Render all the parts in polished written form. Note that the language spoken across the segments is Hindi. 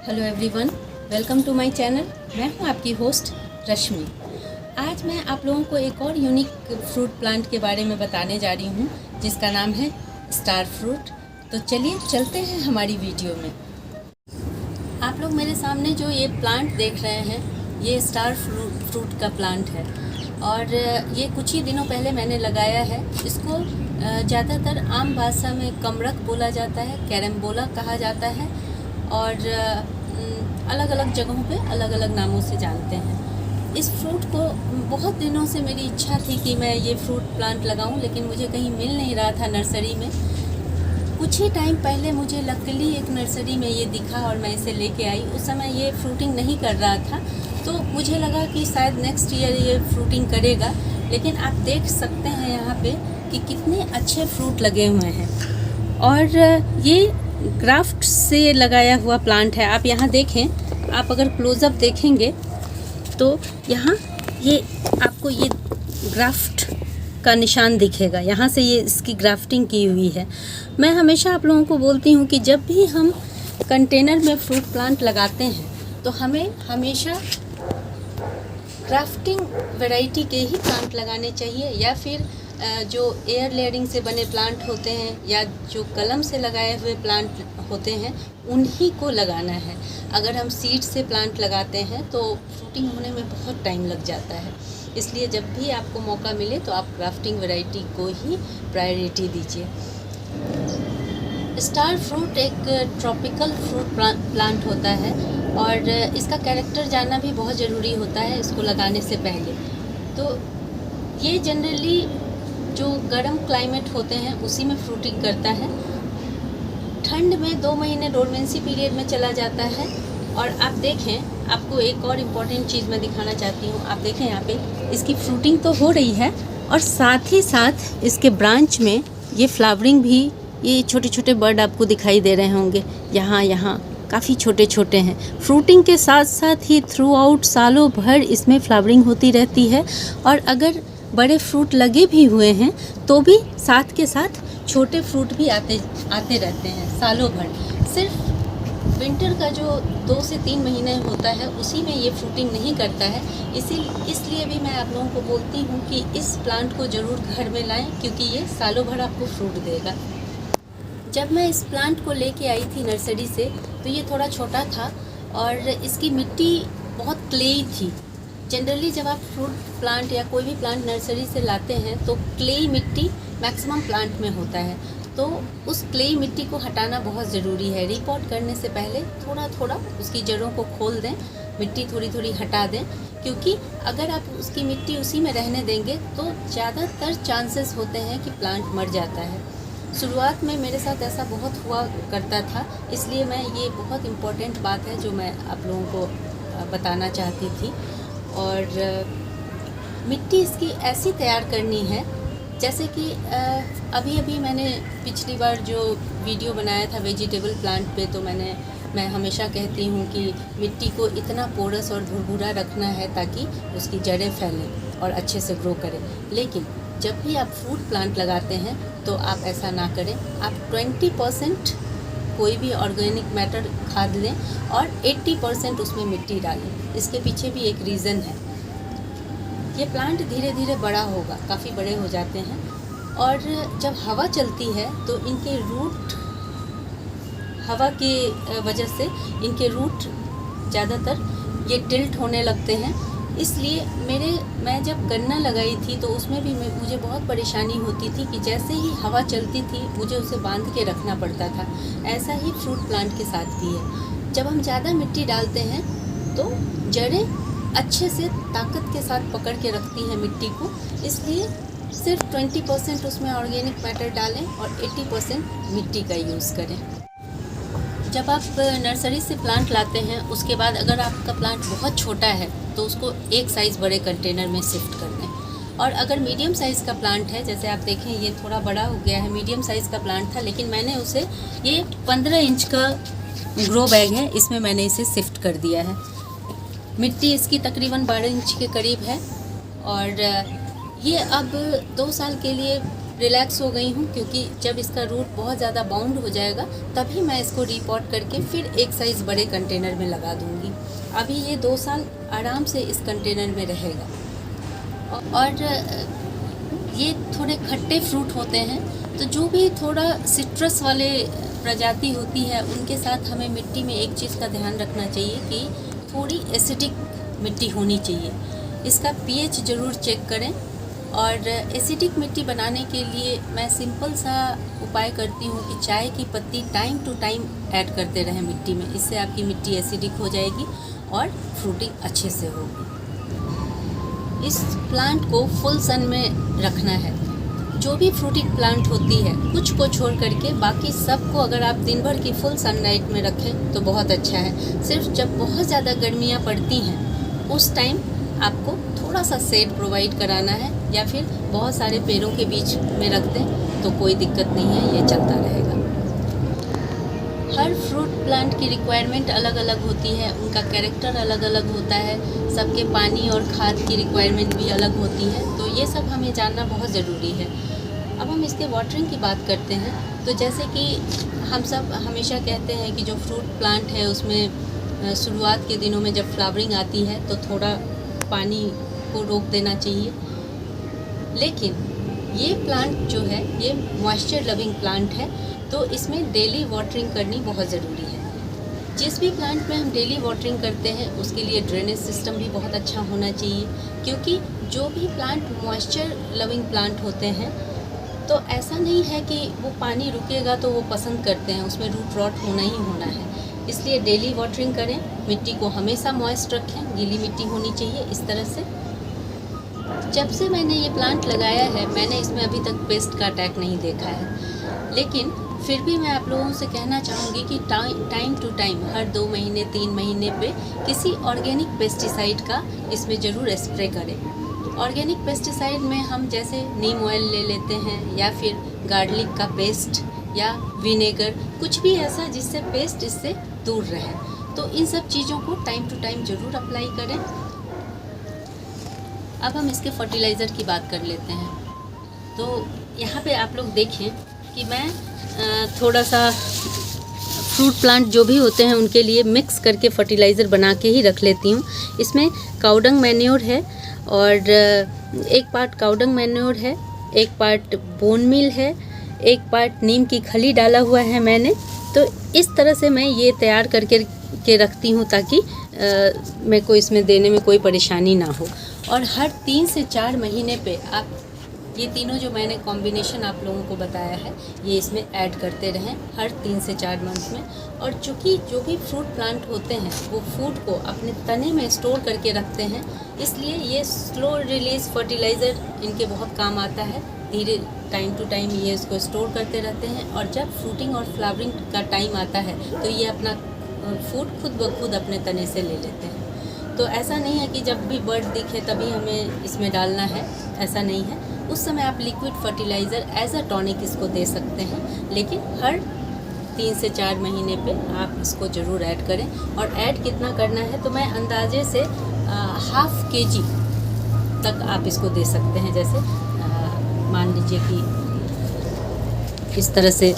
Hello everyone, welcome to my channel. मैं हूं आपकी होस्ट रश्मि। आज मैं आप लोगों को एक और यूनिक फ्रूट प्लांट के बारे में बताने जा रही हूं, जिसका नाम है स्टार फ्रूट। तो चलिए चलते हैं हमारी वीडियो में। आप लोग मेरे सामने जो ये प्लांट देख रहे हैं, ये स्टार फ्रूट का प्लांट है और ये कुछ ही दिनों पहले मैंने लगाया है। इसको ज़्यादातर आम भाषा में कमरक बोला जाता है, कैरम्बोला कहा जाता है और अलग अलग जगहों पे अलग अलग नामों से जानते हैं। इस फ्रूट को बहुत दिनों से मेरी इच्छा थी कि मैं ये फ्रूट प्लांट लगाऊं, लेकिन मुझे कहीं मिल नहीं रहा था नर्सरी में। कुछ ही टाइम पहले मुझे लकीली एक नर्सरी में ये दिखा और मैं इसे लेके आई। उस समय ये फ्रूटिंग नहीं कर रहा था, तो मुझे लगा कि शायद नेक्स्ट ईयर ये फ्रूटिंग करेगा। लेकिन आप देख सकते हैं यहाँ पे कि कितने अच्छे फ्रूट लगे हुए हैं और ये ग्राफ्ट से लगाया हुआ प्लांट है। आप यहाँ देखें, आप अगर क्लोज़अप देखेंगे तो यहाँ ये आपको ये ग्राफ्ट का निशान दिखेगा। यहाँ से ये इसकी ग्राफ्टिंग की हुई है। मैं हमेशा आप लोगों को बोलती हूँ कि जब भी हम कंटेनर में फ्रूट प्लांट लगाते हैं तो हमें हमेशा ग्राफ्टिंग वैरायटी के ही प्लांट लगाने चाहिए, या फिर जो एयर लेयरिंग से बने प्लांट होते हैं या जो कलम से लगाए हुए प्लांट होते हैं उन्हीं को लगाना है। अगर हम सीड से प्लांट लगाते हैं तो फ्रूटिंग होने में बहुत टाइम लग जाता है। इसलिए जब भी आपको मौका मिले तो आप ग्राफ्टिंग वैरायटी को ही प्रायोरिटी दीजिए। स्टार फ्रूट एक ट्रॉपिकल फ्रूट प्लांट होता है और इसका कैरेक्टर जानना भी बहुत ज़रूरी होता है इसको लगाने से पहले। तो ये जनरली जो गर्म क्लाइमेट होते हैं उसी में फ्रूटिंग करता है। ठंड में 2 महीने डोरमेंसी पीरियड में चला जाता है। और आप देखें, आपको एक और इम्पॉर्टेंट चीज़ मैं दिखाना चाहती हूँ। आप देखें यहाँ पे इसकी फ्रूटिंग तो हो रही है और साथ ही साथ इसके ब्रांच में ये फ्लावरिंग भी, ये छोटे छोटे बर्ड आपको दिखाई दे रहे होंगे। यहाँ काफ़ी छोटे छोटे हैं। फ्रूटिंग के साथ साथ ही थ्रू आउट सालों भर इसमें फ्लावरिंग होती रहती है। और अगर बड़े फ्रूट लगे भी हुए हैं तो भी साथ के साथ छोटे फ्रूट भी आते रहते हैं सालों भर। सिर्फ विंटर का जो 2 से 3 महीने होता है उसी में ये फ्रूटिंग नहीं करता है। इसलिए भी मैं आप लोगों को बोलती हूँ कि इस प्लांट को ज़रूर घर में लाएं, क्योंकि ये सालों भर आपको फ्रूट देगा। जब मैं इस प्लांट को लेके आई थी नर्सरी से तो ये थोड़ा छोटा था और इसकी मिट्टी बहुत क्लेई थी। जनरली जब आप फ्रूट प्लांट या कोई भी प्लांट नर्सरी से लाते हैं तो क्लेई मिट्टी मैक्सिमम प्लांट में होता है, तो उस क्लेई मिट्टी को हटाना बहुत ज़रूरी है। रिपॉट करने से पहले थोड़ा थोड़ा उसकी जड़ों को खोल दें, मिट्टी थोड़ी थोड़ी हटा दें, क्योंकि अगर आप उसकी मिट्टी उसी में रहने देंगे तो ज़्यादातर चांसेस होते हैं कि प्लांट मर जाता है। शुरुआत में मेरे साथ ऐसा बहुत हुआ करता था, इसलिए मैं ये बहुत इम्पोर्टेंट बात है जो मैं आप लोगों को बताना चाहती थी। और मिट्टी इसकी ऐसी तैयार करनी है जैसे कि अभी मैंने पिछली बार जो वीडियो बनाया था वेजिटेबल प्लांट पे, तो मैं हमेशा कहती हूँ कि मिट्टी को इतना पोरस और भुरभुरा रखना है ताकि उसकी जड़ें फैलें और अच्छे से ग्रो करें। लेकिन जब भी आप फ्रूट प्लांट लगाते हैं तो आप ऐसा ना करें। आप 20% कोई भी ऑर्गेनिक मैटर खाद लें और 80% उसमें मिट्टी डालें। इसके पीछे भी एक रीज़न है। ये प्लांट धीरे धीरे बड़ा होगा, काफ़ी बड़े हो जाते हैं और जब हवा चलती है तो इनके रूट, हवा की वजह से इनके रूट ज़्यादातर ये टिल्ट होने लगते हैं। इसलिए मैं जब गन्ना लगाई थी तो उसमें भी मुझे बहुत परेशानी होती थी कि जैसे ही हवा चलती थी मुझे उसे बांध के रखना पड़ता था। ऐसा ही फ्रूट प्लांट के साथ भी है। जब हम ज़्यादा मिट्टी डालते हैं तो जड़ें अच्छे से ताकत के साथ पकड़ के रखती हैं मिट्टी को। इसलिए सिर्फ 20% उसमें ऑर्गेनिक मैटर डालें और 80% मिट्टी का यूज़ करें। जब आप नर्सरी से प्लांट लाते हैं उसके बाद अगर आपका प्लांट बहुत छोटा है तो उसको एक साइज़ बड़े कंटेनर में शिफ्ट कर दें। और अगर मीडियम साइज़ का प्लांट है, जैसे आप देखें ये थोड़ा बड़ा हो गया है, मीडियम साइज़ का प्लांट था, लेकिन मैंने उसे, ये 15 इंच का ग्रो बैग है, इसमें मैंने इसे शिफ्ट कर दिया है। मिट्टी इसकी तकरीबन 12 इंच के करीब है और ये अब 2 साल के लिए रिलैक्स हो गई हूँ, क्योंकि जब इसका रूट बहुत ज़्यादा बाउंड हो जाएगा तभी मैं इसको रीपॉट करके फिर एक साइज़ बड़े कंटेनर में लगा दूँगी। अभी ये 2 साल आराम से इस कंटेनर में रहेगा। और ये थोड़े खट्टे फ्रूट होते हैं, तो जो भी थोड़ा सिट्रस वाले प्रजाति होती है उनके साथ हमें मिट्टी में एक चीज़ का ध्यान रखना चाहिए कि थोड़ी एसिडिक मिट्टी होनी चाहिए। इसका पीएच ज़रूर चेक करें। और एसिडिक मिट्टी बनाने के लिए मैं सिंपल सा उपाय करती हूँ कि चाय की पत्ती टाइम टू टाइम ऐड करते रहें मिट्टी में। इससे आपकी मिट्टी एसिडिक हो जाएगी और फ्रूटिंग अच्छे से होगी। इस प्लांट को फुल सन में रखना है। जो भी फ्रूटिंग प्लांट होती है कुछ को छोड़ करके बाकी सबको अगर आप दिन भर की फुल सनलाइट में रखें तो बहुत अच्छा है। सिर्फ जब बहुत ज़्यादा गर्मियाँ पड़ती हैं उस टाइम आपको थोड़ा सा शेड प्रोवाइड कराना है, या फिर बहुत सारे पेड़ों के बीच में रख दें तो कोई दिक्कत नहीं है, ये चलता रहेगा। हर फ्रूट प्लांट की रिक्वायरमेंट अलग अलग होती है, उनका कैरेक्टर अलग अलग होता है, सबके पानी और खाद की रिक्वायरमेंट भी अलग होती है, तो ये सब हमें जानना बहुत ज़रूरी है। अब हम इसके वाटरिंग की बात करते हैं। तो जैसे कि हम सब हमेशा कहते हैं कि जो फ्रूट प्लांट है उसमें शुरुआत के दिनों में जब फ्लावरिंग आती है तो थोड़ा पानी को रोक देना चाहिए, लेकिन ये प्लांट जो है ये मॉइस्चर लविंग प्लांट है, तो इसमें डेली वाटरिंग करनी बहुत ज़रूरी है। जिस भी प्लांट में हम डेली वाटरिंग करते हैं उसके लिए ड्रेनेज सिस्टम भी बहुत अच्छा होना चाहिए, क्योंकि जो भी प्लांट मॉइस्चर लविंग प्लांट होते हैं तो ऐसा नहीं है कि वो पानी रुकेगा तो वो पसंद करते हैं, उसमें रूट रॉट होना ही होना है। इसलिए डेली वाटरिंग करें, मिट्टी को हमेशा मॉइस्ट रखें, गीली मिट्टी होनी चाहिए इस तरह से। जब से मैंने ये प्लांट लगाया है मैंने इसमें अभी तक पेस्ट का अटैक नहीं देखा है, लेकिन फिर भी मैं आप लोगों से कहना चाहूँगी कि टाइम टू टाइम हर 2 महीने 3 महीने पे किसी ऑर्गेनिक पेस्टिसाइड का इसमें ज़रूर स्प्रे करें। ऑर्गेनिक पेस्टिसाइड में हम जैसे नीम ऑयल ले लेते हैं, या फिर गार्लिक का पेस्ट या विनेगर, कुछ भी ऐसा जिससे पेस्ट इससे दूर रहे। तो इन सब चीज़ों को टाइम टू टाइम ज़रूर अप्लाई करें। अब हम इसके फर्टिलाइज़र की बात कर लेते हैं। तो यहाँ पे आप लोग देखें कि मैं थोड़ा सा फ्रूट प्लांट जो भी होते हैं उनके लिए मिक्स करके फर्टिलाइज़र बना के ही रख लेती हूँ। इसमें काउडंग मैन्योर है, और एक पार्ट काउडंग मैन्योर है, एक पार्ट बोन मील है, एक पार्ट नीम की खली डाला हुआ है मैंने। तो इस तरह से मैं ये तैयार करके रखती हूँ ताकि मेरे को इसमें देने में कोई परेशानी ना हो। और हर 3 से 4 महीने पे आप ये तीनों जो मैंने कॉम्बिनेशन आप लोगों को बताया है ये इसमें ऐड करते रहें हर 3 से 4 मंथ में। और चूँकि जो भी फ्रूट प्लांट होते हैं वो फूड को अपने तने में स्टोर करके रखते हैं, इसलिए ये स्लो रिलीज फर्टिलाइज़र इनके बहुत काम आता है। धीरे टाइम टू टाइम ये इसको स्टोर करते रहते हैं, और जब फ्रूटिंग और फ्लावरिंग का टाइम आता है तो ये अपना फूड खुद ब खुद अपने तने से ले लेते हैं। तो ऐसा नहीं है कि जब भी बर्ड दिखे तभी हमें इसमें डालना है, ऐसा नहीं है। उस समय आप liquid fertiliser as a tonic इसको दे सकते हैं, लेकिन हर 3 से 4 महीने पे आप इसको ज़रूर ऐड करें। और ऐड कितना करना है तो मैं अंदाजे से ½ kg तक आप इसको दे सकते हैं। जैसे मान लीजिए कि इस तरह से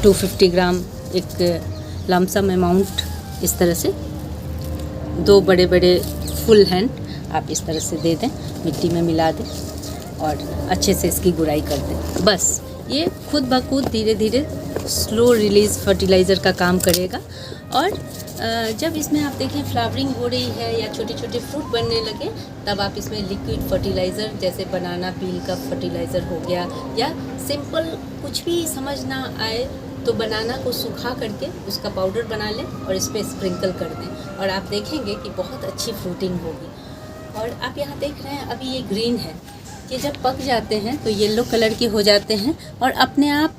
250 ग्राम एक लमसम अमाउंट, इस तरह से 2 बड़े बड़े फुल हैंड आप इस तरह से दे दें, मिट्टी में मिला दें और अच्छे से इसकी गुड़ाई कर दें। बस ये खुद ब खुद धीरे धीरे स्लो रिलीज़ फर्टिलाइज़र का काम करेगा। और जब इसमें आप देखें फ्लावरिंग हो रही है या छोटे छोटे फ्रूट बनने लगे, तब आप इसमें लिक्विड फर्टिलाइज़र जैसे बनाना पील का फर्टिलाइज़र हो गया, या सिंपल कुछ भी समझ ना आए तो बनाना को सुखा करके उसका पाउडर बना लें और इस पर स्प्रिंकल कर दें, और आप देखेंगे कि बहुत अच्छी फ्रूटिंग होगी। और आप यहाँ देख रहे हैं अभी ये ग्रीन है, ये जब पक जाते हैं तो येलो कलर के हो जाते हैं और अपने आप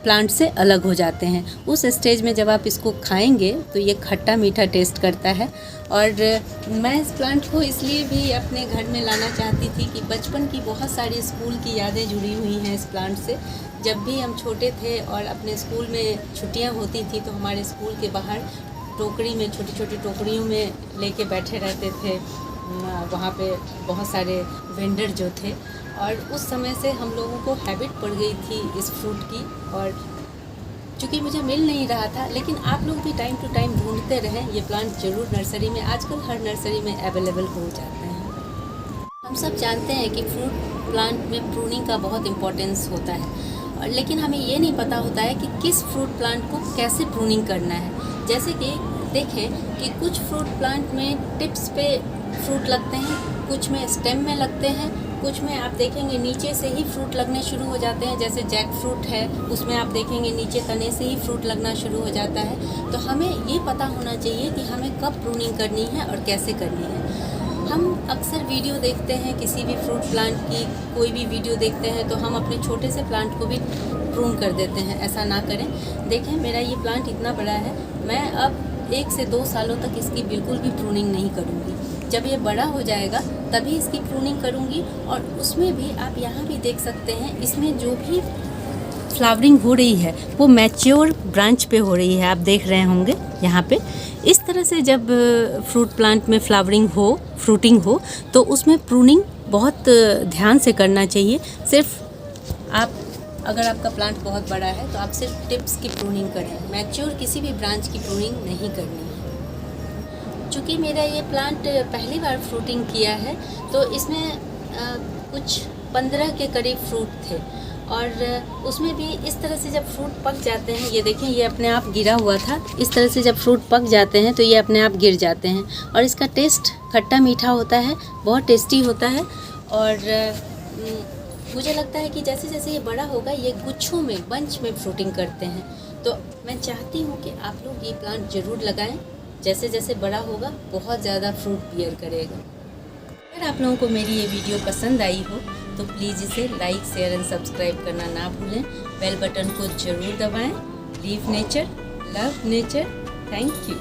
प्लांट से अलग हो जाते हैं। उस स्टेज में जब आप इसको खाएंगे तो ये खट्टा मीठा टेस्ट करता है। और मैं इस प्लांट को इसलिए भी अपने घर में लाना चाहती थी कि बचपन की बहुत सारी स्कूल की यादें जुड़ी हुई हैं इस प्लांट से। जब भी हम छोटे थे और अपने स्कूल में छुट्टियां होती थी तो हमारे स्कूल के बाहर टोकरी में, छोटी छोटी टोकरियों में लेके बैठे रहते थे वहाँ पे बहुत सारे वेंडर जो थे, और उस समय से हम लोगों को हैबिट पड़ गई थी इस फ्रूट की। और चूँकि मुझे मिल नहीं रहा था, लेकिन आप लोग भी टाइम टू टाइम ढूंढते रहें, ये प्लांट ज़रूर नर्सरी में, आजकल हर नर्सरी में अवेलेबल हो जाते हैं। हम सब जानते हैं कि फ्रूट प्लांट में प्रूनिंग का बहुत इम्पोर्टेंस होता है, लेकिन हमें ये नहीं पता होता है कि किस फ्रूट प्लांट को कैसे प्रूनिंग करना है। जैसे कि देखें कि कुछ फ्रूट प्लांट में टिप्स पे फ्रूट लगते हैं, कुछ में स्टेम में लगते हैं, कुछ में आप देखेंगे नीचे से ही फ्रूट लगने शुरू हो जाते हैं। जैसे जैक फ्रूट है, उसमें आप देखेंगे नीचे तने से ही फ्रूट लगना शुरू हो जाता है। तो हमें ये पता होना चाहिए कि हमें कब प्रूनिंग करनी है और कैसे करनी है। हम अक्सर वीडियो देखते हैं किसी भी फ्रूट प्लांट की, कोई भी वीडियो देखते हैं तो हम अपने छोटे से प्लांट को भी प्रून कर देते हैं। ऐसा ना करें। देखें, मेरा ये प्लांट इतना बड़ा है, मैं अब 1 से 2 सालों तक इसकी बिल्कुल भी प्रूनिंग नहीं करूँगी। जब ये बड़ा हो जाएगा तभी इसकी प्रूनिंग करूँगी। और उसमें भी आप यहाँ भी देख सकते हैं, इसमें जो भी फ्लावरिंग हो रही है वो मैच्योर ब्रांच पे हो रही है। आप देख रहे होंगे यहाँ पे। इस तरह से जब फ्रूट प्लांट में फ्रूटिंग हो तो उसमें प्रूनिंग बहुत ध्यान से करना चाहिए। सिर्फ अगर आपका प्लांट बहुत बड़ा है तो आप सिर्फ टिप्स की प्रूनिंग करें, मैच्योर किसी भी ब्रांच की प्रूनिंग नहीं करनी है। चूँकि मेरा ये प्लांट पहली बार फ्रूटिंग किया है तो इसमें कुछ 15 के करीब फ्रूट थे, और उसमें भी इस तरह से जब फ्रूट पक जाते हैं, ये देखें ये अपने आप गिरा हुआ था। इस तरह से जब फ्रूट पक जाते हैं तो ये अपने आप गिर जाते हैं, और इसका टेस्ट खट्टा मीठा होता है, बहुत टेस्टी होता है। और मुझे लगता है कि जैसे जैसे ये बड़ा होगा ये गुच्छों में, बंच में फ्रूटिंग करते हैं। तो मैं चाहती हूँ कि आप लोग ये प्लांट ज़रूर लगाएं। जैसे जैसे बड़ा होगा बहुत ज़्यादा फ्रूट बियर करेगा। अगर आप लोगों को मेरी ये वीडियो पसंद आई हो तो प्लीज़ इसे लाइक, शेयर एंड सब्सक्राइब करना ना भूलें। बेल बटन को ज़रूर दबाएं। Leave nature, love nature. Thank you.